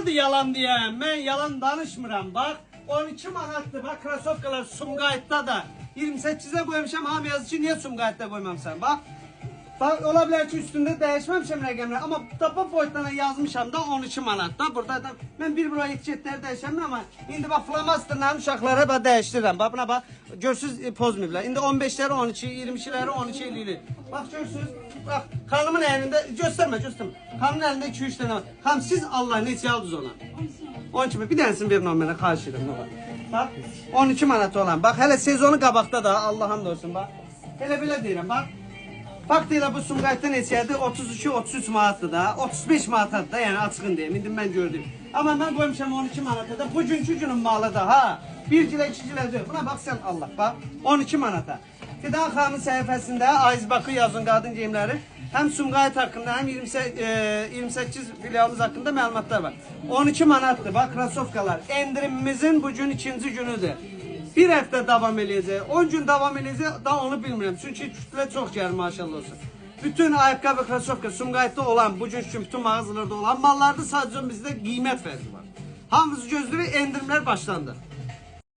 Kimdir yalan diyen? Ben yalan danışmıram. Bak 12 manatlı. Bak krasovkalar Sumqayıt'ta da 28'e koymuşam. Ham yazıcı niye Sumqayıt'ta koymamışam? Bak. Bak olabilir ki üstünde değişmemişim rəqəmlər. Ama tapa boyutlarına yazmışam da 12 manat da. Burada da ben bir buraya etiketleri değişemem ama indi bak flamasterların uşaqlara bak değiştirirəm. Bak buna bak. Görsüz pozmayıblar. İndi 15'ləri 12, 22'ləri 12 eləyir. Bak görsüz. Bak kanımın elinde gösterme. Kanımın elinde 2-3 tane var. Hanım siz Allah neçə aldınız ona? 12 mi? Bir tanesini verin o mənə xahiş edirəm. Bak 12 manat olan. Bak hele sezonu qabaqda da Allah hamd olsun bak. Hele belə deyirəm bak. Bak deyirəm bu Sumqayıtda neçədir? 32-33 manatdır da, 35 manatdır da, yəni açığın deyim, indi mən gördüm. Amma mən qoymuşam 12 manata da, bugünkü günün malı da ha. 1 kilə, 2 kilə deyil. Buna bax sən Allah, bax 12 manata. Fidan xanımın səhifəsində Aziz Bakı yazın qadın geyimləri. Həm Sumqayıt haqqında, həm 28 filialımız haqqında məlumatlar var. 12 manatdır, bax krasovkalar. Endirimimizin bugün ikinci günüdür. Bir hafta devam edecek, 10 gün devam edecek, daha onu bilmirəm. Çünkü kütle çok gəlir maşallah olsun. Bütün ayakkabı, krasovka, Sumqayıtda olan, bugün üçün bütün mağazalarda olan mallarda sadece bizde qiymət fərqi var. Hamımız gözləri endirimler başlandı.